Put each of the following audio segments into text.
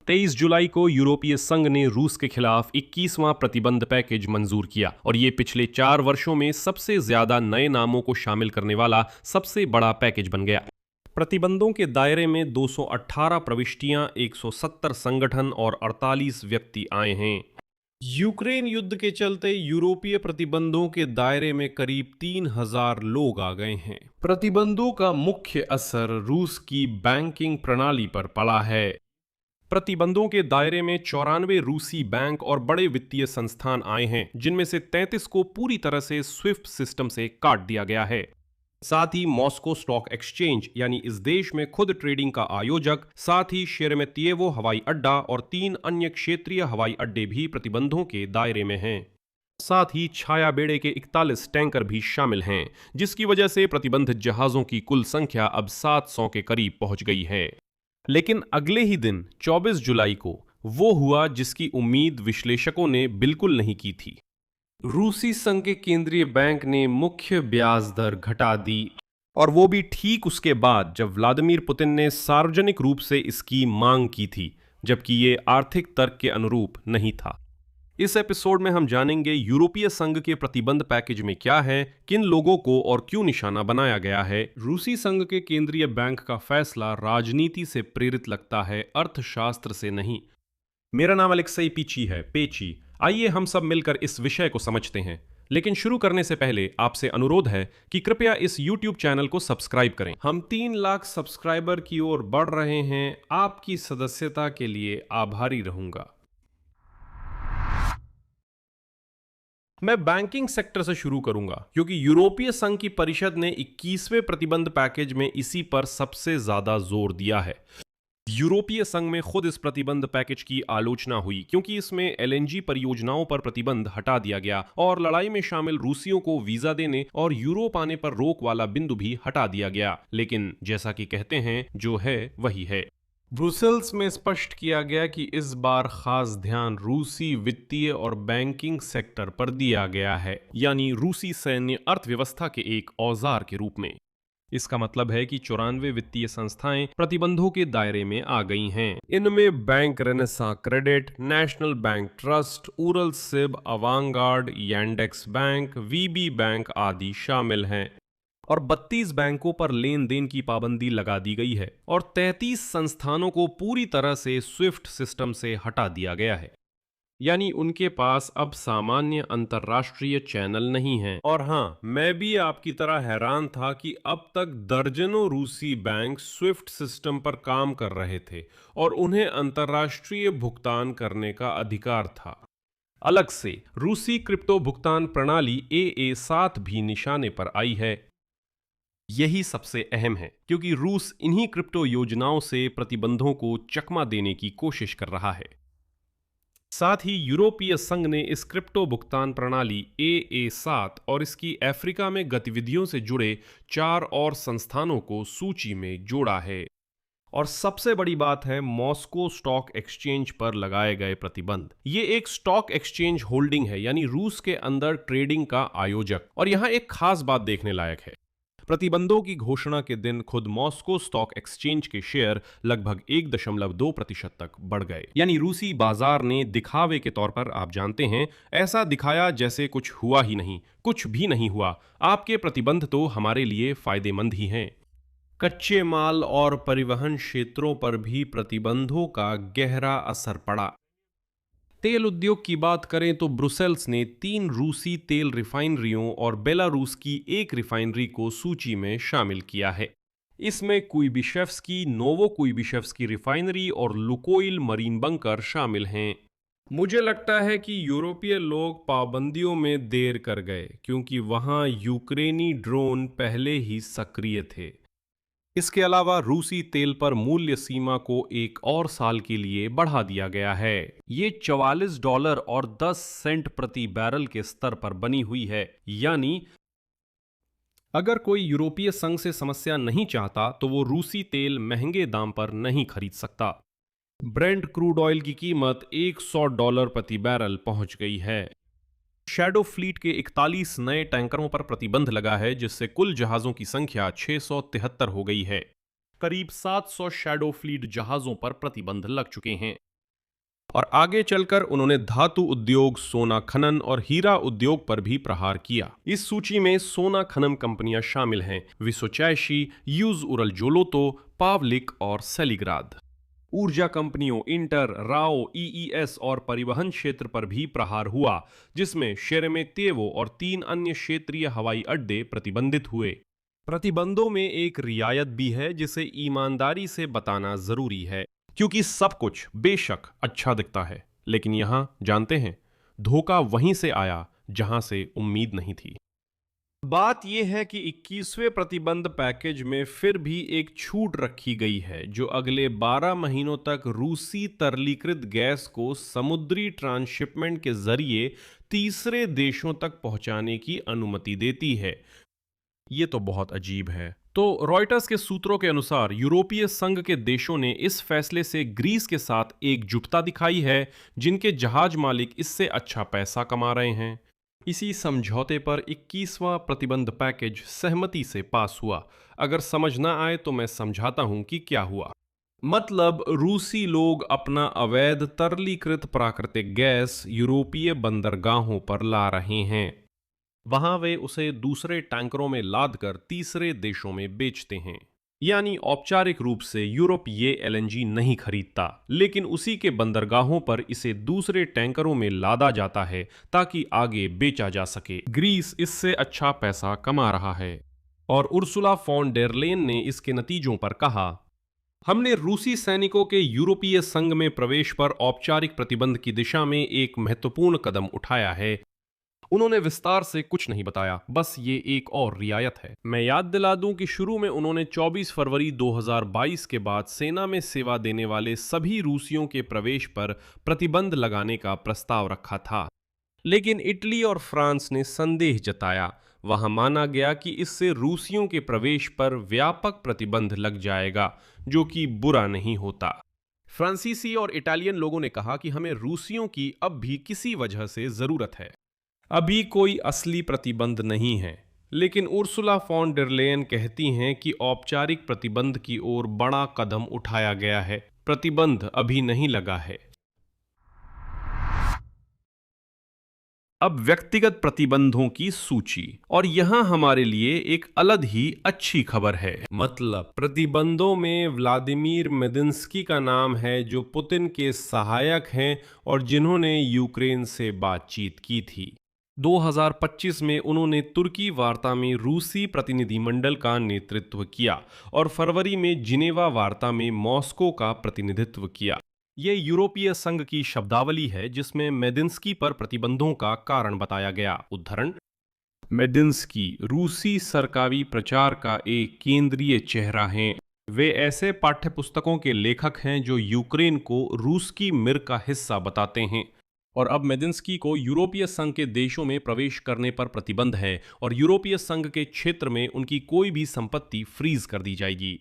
23 जुलाई को यूरोपीय संघ ने रूस के खिलाफ 21वां प्रतिबंध पैकेज मंजूर किया और ये पिछले 4 वर्षों में सबसे ज्यादा नए नामों को शामिल करने वाला सबसे बड़ा पैकेज बन गया। प्रतिबंधों के दायरे में 218 प्रविष्टियां, 170 संगठन और 48 व्यक्ति आए हैं। यूक्रेन युद्ध के चलते यूरोपीय प्रतिबंधों के दायरे में करीब 3000 लोग आ गए हैं। प्रतिबंधों का मुख्य असर रूस की बैंकिंग प्रणाली पर पड़ा है। प्रतिबंधों के दायरे में 94 रूसी बैंक और बड़े वित्तीय संस्थान आए हैं, जिनमें से 33 को पूरी तरह से स्विफ्ट सिस्टम से काट दिया गया है। साथ ही मॉस्को स्टॉक एक्सचेंज यानी इस देश में खुद ट्रेडिंग का आयोजक, साथ ही शेरेमेतियेवो हवाई अड्डा और 3 अन्य क्षेत्रीय हवाई अड्डे भी प्रतिबंधों के दायरे में हैं। साथ ही छाया बेड़े के 41 टैंकर भी शामिल हैं, जिसकी वजह से प्रतिबंधित जहाजों की कुल संख्या अब 700 के करीब पहुंच गई है। लेकिन अगले ही दिन 24 जुलाई को वो हुआ जिसकी उम्मीद विश्लेषकों ने बिल्कुल नहीं की थी। रूसी संघ के केंद्रीय बैंक ने मुख्य ब्याज दर घटा दी, और वो भी ठीक उसके बाद जब व्लादिमीर पुतिन ने सार्वजनिक रूप से इसकी मांग की थी, जबकि ये आर्थिक तर्क के अनुरूप नहीं था। इस एपिसोड में हम जानेंगे यूरोपीय संघ के प्रतिबंध पैकेज में क्या है, किन लोगों को और क्यों निशाना बनाया गया है। रूसी संघ के केंद्रीय बैंक का फैसला राजनीति से प्रेरित लगता है, अर्थशास्त्र से नहीं। मेरा नाम अलेक्सेई पीची है, पेची। आइए हम सब मिलकर इस विषय को समझते हैं। लेकिन शुरू करने से पहले आपसे अनुरोध है कि कृपया इस YouTube चैनल को सब्सक्राइब करें। हम 3 लाख सब्सक्राइबर की ओर बढ़ रहे हैं। आपकी सदस्यता के लिए आभारी रहूंगा। मैं बैंकिंग सेक्टर से शुरू करूंगा, क्योंकि यूरोपीय संघ की परिषद ने 21वें प्रतिबंध पैकेज में इसी पर सबसे ज्यादा जोर दिया है। यूरोपीय संघ में खुद इस प्रतिबंध पैकेज की आलोचना हुई, क्योंकि इसमें एलएनजी परियोजनाओं पर प्रतिबंध हटा दिया गया और लड़ाई में शामिल रूसियों को वीजा देने और यूरोप आने पर रोक वाला बिंदु भी हटा दिया गया। लेकिन जैसा कि कहते हैं, जो है वही है। ब्रुसेल्स में स्पष्ट किया गया कि इस बार खास ध्यान रूसी वित्तीय और बैंकिंग सेक्टर पर दिया गया है, यानी रूसी सैन्य अर्थव्यवस्था के एक औजार के रूप में। इसका मतलब है कि 94 वित्तीय संस्थाएं प्रतिबंधों के दायरे में आ गई हैं। इनमें bank Renaissance credit, national bank trust, Uralsib, Avangard, Yandex bank, VB bank आदि शामिल हैं। और 32 बैंकों पर लेन देन की पाबंदी लगा दी गई है और 33 संस्थानों को पूरी तरह से स्विफ्ट सिस्टम से हटा दिया गया है, यानी उनके पास अब सामान्य अंतर्राष्ट्रीय चैनल नहीं है। और हाँ, मैं भी आपकी तरह हैरान था कि अब तक दर्जनों रूसी बैंक स्विफ्ट सिस्टम पर काम कर रहे थे और उन्हें अंतर्राष्ट्रीय भुगतान करने का अधिकार था। अलग से रूसी क्रिप्टो भुगतान प्रणाली AA7 भी निशाने पर आई है। यही सबसे अहम है, क्योंकि रूस इन्हीं क्रिप्टो योजनाओं से प्रतिबंधों को चकमा देने की कोशिश कर रहा है। साथ ही यूरोपीय संघ ने इस क्रिप्टो भुगतान प्रणाली AA7 और इसकी अफ्रीका में गतिविधियों से जुड़े 4 और संस्थानों को सूची में जोड़ा है। और सबसे बड़ी बात है मॉस्को स्टॉक एक्सचेंज पर लगाए गए प्रतिबंध। ये एक स्टॉक एक्सचेंज होल्डिंग है, यानी रूस के अंदर ट्रेडिंग का आयोजक। और यहां एक खास बात देखने लायक है। प्रतिबंधों की घोषणा के दिन खुद मॉस्को स्टॉक एक्सचेंज के शेयर लगभग 1.2% तक बढ़ गए, यानी रूसी बाजार ने दिखावे के तौर पर, आप जानते हैं, ऐसा दिखाया जैसे कुछ हुआ ही नहीं। कुछ भी नहीं हुआ। आपके प्रतिबंध तो हमारे लिए फायदेमंद ही हैं। कच्चे माल और परिवहन क्षेत्रों पर भी प्रतिबंधों का गहरा असर पड़ा। तेल उद्योग की बात करें तो ब्रुसेल्स ने 3 रूसी तेल रिफाइनरियों और बेलारूस की एक रिफाइनरी को सूची में शामिल किया है। इसमें कुइबिशेव्स्की, नोवो कुइबिशेव्स्की रिफाइनरी और लुकोइल मरीन बंकर शामिल हैं। मुझे लगता है कि यूरोपीय लोग पाबंदियों में देर कर गए, क्योंकि वहां यूक्रेनी ड्रोन पहले ही सक्रिय थे। इसके अलावा रूसी तेल पर मूल्य सीमा को 1 और साल के लिए बढ़ा दिया गया है। ये $44 और 10 सेंट प्रति बैरल के स्तर पर बनी हुई है, यानी अगर कोई यूरोपीय संघ से समस्या नहीं चाहता तो वो रूसी तेल महंगे दाम पर नहीं खरीद सकता। ब्रेंट क्रूड ऑयल की कीमत $100 प्रति बैरल पहुंच गई है। शैडो फ्लीट के 41 नए टैंकरों पर प्रतिबंध लगा है, जिससे कुल जहाजों की संख्या 673 हो गई है। करीब 700 शैडो फ्लीट जहाजों पर प्रतिबंध लग चुके हैं। और आगे चलकर उन्होंने धातु उद्योग, सोना खनन और हीरा उद्योग पर भी प्रहार किया। इस सूची में सोना खनन कंपनियां शामिल हैं विसोचाइशी, यूज उरल जोलोतो, पावलिक और सेलिग्राद। ऊर्जा कंपनियों इंटर, राओ, ईईएस और परिवहन क्षेत्र पर भी प्रहार हुआ, जिसमें शेरेमेतेवो और 3 अन्य क्षेत्रीय हवाई अड्डे प्रतिबंधित हुए। प्रतिबंधों में एक रियायत भी है जिसे ईमानदारी से बताना जरूरी है, क्योंकि सब कुछ बेशक अच्छा दिखता है, लेकिन यहां जानते हैं धोखा वहीं से आया जहां से उम्मीद नहीं थी। बात यह है कि 21वें प्रतिबंध पैकेज में फिर भी एक छूट रखी गई है जो अगले 12 महीनों तक रूसी तरलीकृत गैस को समुद्री ट्रांसशिपमेंट के जरिए तीसरे देशों तक पहुंचाने की अनुमति देती है। ये तो बहुत अजीब है। तो रॉयटर्स के सूत्रों के अनुसार यूरोपीय संघ के देशों ने इस फैसले से ग्रीस के साथ एकजुटता दिखाई है, जिनके जहाज मालिक इससे अच्छा पैसा कमा रहे हैं। इसी समझौते पर 21वां प्रतिबंध पैकेज सहमति से पास हुआ। अगर समझ ना आए तो मैं समझाता हूं कि क्या हुआ। मतलब रूसी लोग अपना अवैध तरलीकृत प्राकृतिक गैस यूरोपीय बंदरगाहों पर ला रहे हैं। वहां वे उसे दूसरे टैंकरों में लादकर तीसरे देशों में बेचते हैं। यानी औपचारिक रूप से यूरोप ये एलएनजी नहीं खरीदता, लेकिन उसी के बंदरगाहों पर इसे दूसरे टैंकरों में लादा जाता है ताकि आगे बेचा जा सके। ग्रीस इससे अच्छा पैसा कमा रहा है। और उर्सुला फॉन डेर लेyen ने इसके नतीजों पर कहा, हमने रूसी सैनिकों के यूरोपीय संघ में प्रवेश पर औपचारिक प्रतिबंध की दिशा में एक महत्वपूर्ण कदम उठाया है। उन्होंने विस्तार से कुछ नहीं बताया, बस ये एक और रियायत है। मैं याद दिला दूं कि शुरू में उन्होंने 24 फरवरी 2022 के बाद सेना में सेवा देने वाले सभी रूसियों के प्रवेश पर प्रतिबंध लगाने का प्रस्ताव रखा था, लेकिन इटली और फ्रांस ने संदेह जताया। वहां माना गया कि इससे रूसियों के प्रवेश पर व्यापक प्रतिबंध लग जाएगा, जो कि बुरा नहीं होता। फ्रांसीसी और इटालियन लोगों ने कहा कि हमें रूसियों की अब भी किसी वजह से जरूरत है। अभी कोई असली प्रतिबंध नहीं है, लेकिन उर्सुला फॉन डेर लेyen कहती हैं कि औपचारिक प्रतिबंध की ओर बड़ा कदम उठाया गया है, प्रतिबंध अभी नहीं लगा है। अब व्यक्तिगत प्रतिबंधों की सूची, और यहां हमारे लिए एक अलग ही अच्छी खबर है। मतलब प्रतिबंधों में व्लादिमीर मेदिंस्की का नाम है, जो पुतिन के सहायक हैं और जिन्होंने यूक्रेन से बातचीत की थी। 2025 में उन्होंने तुर्की वार्ता में रूसी प्रतिनिधिमंडल का नेतृत्व किया और फरवरी में जिनेवा वार्ता में मॉस्को का प्रतिनिधित्व किया। ये यूरोपीय संघ की शब्दावली है जिसमें मेदिंस्की पर प्रतिबंधों का कारण बताया गया। उदाहरण, मेदिंस्की रूसी सरकारी प्रचार का एक केंद्रीय चेहरा हैं। वे ऐसे पाठ्यपुस्तकों के लेखक हैं जो यूक्रेन को रूस की मिर का हिस्सा बताते हैं। और अब मेदिंस्की को यूरोपीय संघ के देशों में प्रवेश करने पर प्रतिबंध है और यूरोपीय संघ के क्षेत्र में उनकी कोई भी संपत्ति फ्रीज कर दी जाएगी।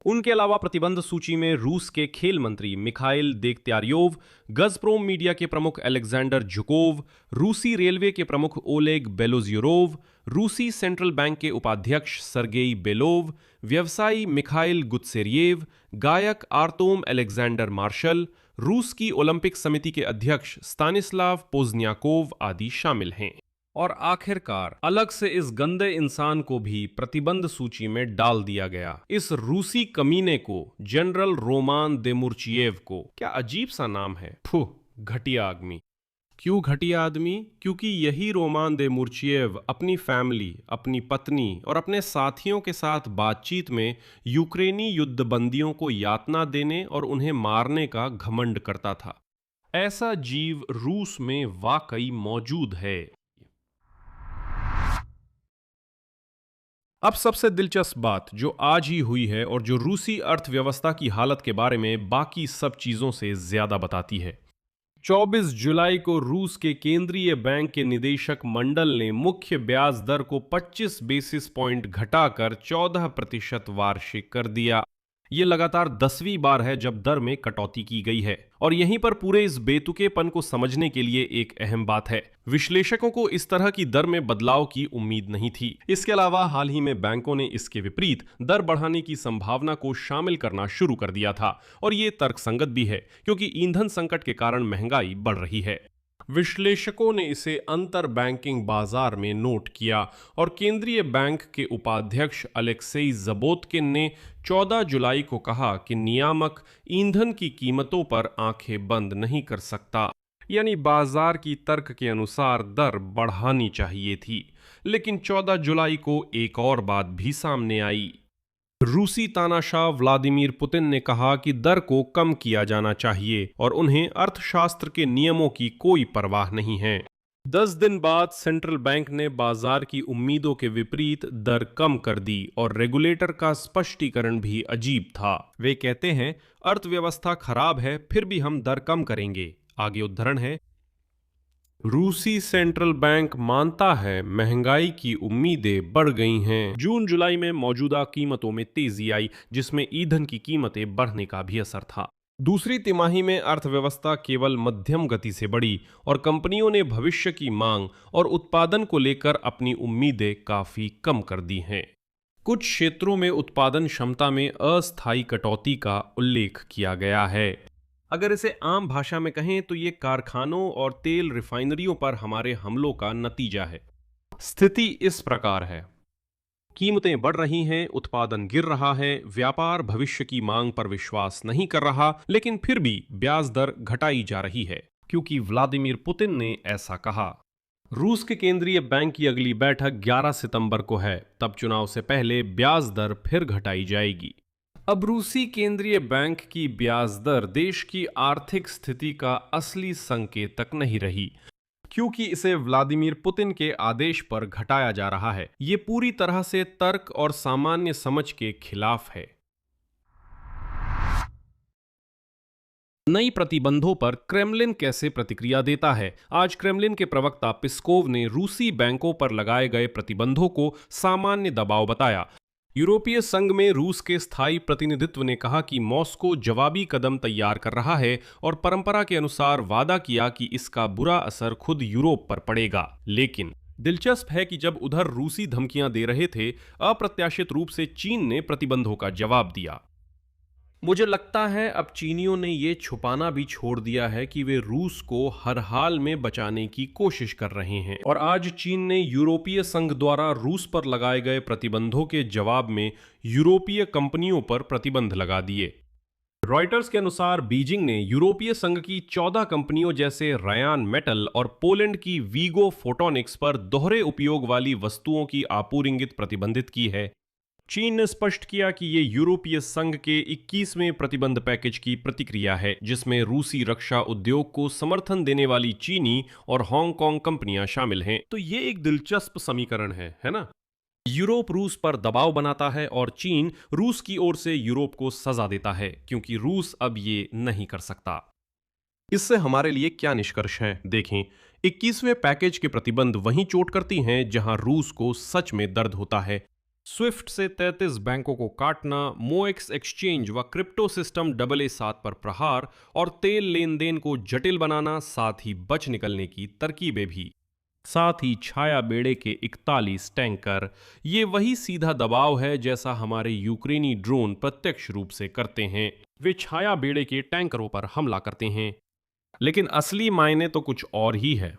उनके अलावा प्रतिबंध सूची में रूस के खेल मंत्री मिखाइल देगत्यारियोव, गज़प्रोम मीडिया के प्रमुख अलेक्जेंडर झुकोव, रूसी रेलवे के प्रमुख ओलेग बेलोज़्युरोव, रूसी सेंट्रल बैंक के उपाध्यक्ष सर्गेई बेलोव, व्यवसायी मिखाइल गुत्सेरिएव, गायक आर्तोम अलेक्जेंडर मार्शल, रूस की ओलंपिक समिति के अध्यक्ष स्तानिस्लाव पोज़्नियाकोव आदि शामिल हैं। और आखिरकार अलग से इस गंदे इंसान को भी प्रतिबंध सूची में डाल दिया गया, इस रूसी कमीने को, जनरल रोमान देमुर्चिएव को। क्या अजीब सा नाम है, फुह, घटिया आदमी। क्यों घटिया आदमी? क्योंकि यही रोमान देमुर्चिएव अपनी फैमिली, अपनी पत्नी और अपने साथियों के साथ बातचीत में यूक्रेनी युद्धबंदियों को यातना देने और उन्हें मारने का घमंड करता था। ऐसा जीव रूस में वाकई मौजूद है। अब सबसे दिलचस्प बात जो आज ही हुई है और जो रूसी अर्थव्यवस्था की हालत के बारे में बाकी सब चीजों से ज्यादा बताती है। 24 जुलाई को रूस के केंद्रीय बैंक के निदेशक मंडल ने मुख्य ब्याज दर को 25 बेसिस पॉइंट घटाकर 14% वार्षिक कर दिया। ये लगातार 10वीं बार है जब दर में कटौती की गई है और यहीं पर पूरे इस बेतुकेपन को समझने के लिए एक अहम बात है। विश्लेषकों को इस तरह की दर में बदलाव की उम्मीद नहीं थी। इसके अलावा हाल ही में बैंकों ने इसके विपरीत दर बढ़ाने की संभावना को शामिल करना शुरू कर दिया था और ये तर्कसंगत भी है क्योंकि ईंधन संकट के कारण महंगाई बढ़ रही है। विश्लेषकों ने इसे अंतर बैंकिंग बाजार में नोट किया और केंद्रीय बैंक के उपाध्यक्ष अलेक्सेई ज़बोत्किन ने 14 जुलाई को कहा कि नियामक ईंधन की कीमतों पर आंखें बंद नहीं कर सकता, यानी बाजार की तर्क के अनुसार दर बढ़ानी चाहिए थी। लेकिन 14 जुलाई को एक और बात भी सामने आई। रूसी तानाशाह व्लादिमीर पुतिन ने कहा कि दर को कम किया जाना चाहिए और उन्हें अर्थशास्त्र के नियमों की कोई परवाह नहीं है। 10 दिन बाद सेंट्रल बैंक ने बाजार की उम्मीदों के विपरीत दर कम कर दी और रेगुलेटर का स्पष्टीकरण भी अजीब था। वे कहते हैं अर्थव्यवस्था खराब है फिर भी हम दर कम करेंगे। आगे उद्धरण है, रूसी सेंट्रल बैंक मानता है महंगाई की उम्मीदें बढ़ गई हैं। जून जुलाई में मौजूदा कीमतों में तेजी आई जिसमें ईंधन की कीमतें बढ़ने का भी असर था। दूसरी तिमाही में अर्थव्यवस्था केवल मध्यम गति से बढ़ी और कंपनियों ने भविष्य की मांग और उत्पादन को लेकर अपनी उम्मीदें काफी कम कर दी हैं। कुछ क्षेत्रों में उत्पादन क्षमता में अस्थायी कटौती का उल्लेख किया गया है। अगर इसे आम भाषा में कहें तो ये कारखानों और तेल रिफाइनरियों पर हमारे हमलों का नतीजा है। स्थिति इस प्रकार है, कीमतें बढ़ रही हैं, उत्पादन गिर रहा है, व्यापार भविष्य की मांग पर विश्वास नहीं कर रहा, लेकिन फिर भी ब्याज दर घटाई जा रही है क्योंकि व्लादिमीर पुतिन ने ऐसा कहा। रूस के केंद्रीय बैंक की अगली बैठक 11 सितंबर को है, तब चुनाव से पहले ब्याज दर फिर घटाई जाएगी। अब रूसी केंद्रीय बैंक की ब्याज दर देश की आर्थिक स्थिति का असली संकेतक नहीं रही क्योंकि इसे व्लादिमीर पुतिन के आदेश पर घटाया जा रहा है। ये पूरी तरह से तर्क और सामान्य समझ के खिलाफ है। नई प्रतिबंधों पर क्रेमलिन कैसे प्रतिक्रिया देता है? आज क्रेमलिन के प्रवक्ता पिस्कोव ने रूसी बैंकों पर लगाए गए प्रतिबंधों को सामान्य दबाव बताया। यूरोपीय संघ में रूस के स्थायी प्रतिनिधित्व ने कहा कि मॉस्को जवाबी कदम तैयार कर रहा है और परंपरा के अनुसार वादा किया कि इसका बुरा असर खुद यूरोप पर पड़ेगा। लेकिन दिलचस्प है कि जब उधर रूसी धमकियां दे रहे थे, अप्रत्याशित रूप से चीन ने प्रतिबंधों का जवाब दिया। मुझे लगता है अब चीनियों ने ये छुपाना भी छोड़ दिया है कि वे रूस को हर हाल में बचाने की कोशिश कर रहे हैं और आज चीन ने यूरोपीय संघ द्वारा रूस पर लगाए गए प्रतिबंधों के जवाब में यूरोपीय कंपनियों पर प्रतिबंध लगा दिए। रॉयटर्स के अनुसार बीजिंग ने यूरोपीय संघ की 14 कंपनियों जैसे रयान मेटल और पोलैंड की वीगो फोटोनिक्स पर दोहरे उपयोग वाली वस्तुओं की आपूर्ति प्रतिबंधित की है। चीन ने स्पष्ट किया कि ये यूरोपीय संघ के 21वें प्रतिबंध पैकेज की प्रतिक्रिया है जिसमें रूसी रक्षा उद्योग को समर्थन देने वाली चीनी और हांगकांग कंपनियां शामिल हैं। तो ये एक दिलचस्प समीकरण है ना? यूरोप रूस पर दबाव बनाता है और चीन रूस की ओर से यूरोप को सजा देता है क्योंकि रूस अब ये नहीं कर सकता। इससे हमारे लिए क्या निष्कर्ष है? देखें, 21वें पैकेज के प्रतिबंध वहीं चोट करती हैं जहां रूस को सच में दर्द होता है। स्विफ्ट से 33 बैंकों को काटना, मोएक्स एक्सचेंज व क्रिप्टो सिस्टम AA7 पर प्रहार और तेल लेन देन को जटिल बनाना, साथ ही बच निकलने की तरकीबें भी। साथ ही छाया बेड़े के 41 टैंकर। ये वही सीधा दबाव है जैसा हमारे यूक्रेनी ड्रोन प्रत्यक्ष रूप से करते हैं। वे छाया बेड़े के टैंकरों पर हमला करते हैं, लेकिन असली मायने तो कुछ और ही है।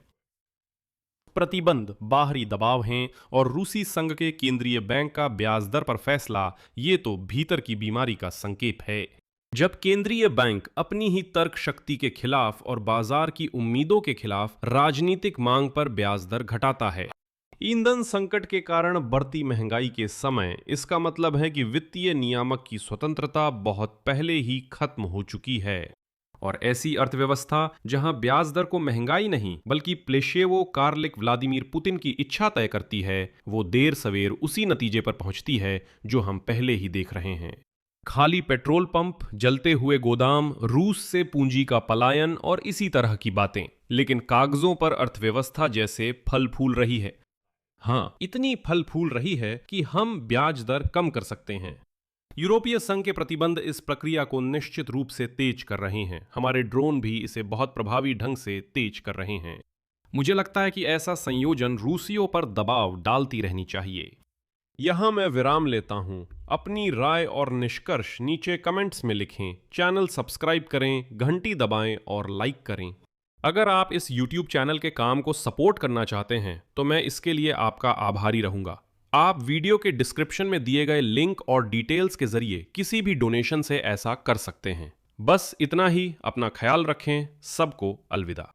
प्रतिबंध बाहरी दबाव हैं और रूसी संघ के केंद्रीय बैंक का ब्याज दर पर फैसला, ये तो भीतर की बीमारी का संकेत है। जब केंद्रीय बैंक अपनी ही तर्क शक्ति के खिलाफ और बाजार की उम्मीदों के खिलाफ राजनीतिक मांग पर ब्याज दर घटाता है, ईंधन संकट के कारण बढ़ती महंगाई के समय, इसका मतलब है कि वित्तीय नियामक की स्वतंत्रता बहुत पहले ही खत्म हो चुकी है। और ऐसी अर्थव्यवस्था जहां ब्याज दर को महंगाई नहीं बल्कि प्लेशेवो कार्लिक व्लादिमीर पुतिन की इच्छा तय करती है, वो देर सवेर उसी नतीजे पर पहुंचती है जो हम पहले ही देख रहे हैं। खाली पेट्रोल पंप, जलते हुए गोदाम, रूस से पूंजी का पलायन और इसी तरह की बातें। लेकिन कागजों पर अर्थव्यवस्था जैसे फल फूल रही है। हाँ, इतनी फल फूल रही है कि हम ब्याज दर कम कर सकते हैं। यूरोपीय संघ के प्रतिबंध इस प्रक्रिया को निश्चित रूप से तेज कर रहे हैं। हमारे ड्रोन भी इसे बहुत प्रभावी ढंग से तेज कर रहे हैं। मुझे लगता है कि ऐसा संयोजन रूसियों पर दबाव डालती रहनी चाहिए। यहां मैं विराम लेता हूं। अपनी राय और निष्कर्ष नीचे कमेंट्स में लिखें। चैनल सब्सक्राइब करें, घंटी दबाएं और लाइक करें। अगर आप इस YouTube चैनल के काम को सपोर्ट करना चाहते हैं तो मैं इसके लिए आपका आभारी रहूंगा। आप वीडियो के डिस्क्रिप्शन में दिए गए लिंक और डिटेल्स के जरिए किसी भी डोनेशन से ऐसा कर सकते हैं। बस इतना ही। अपना ख्याल रखें। सबको अलविदा।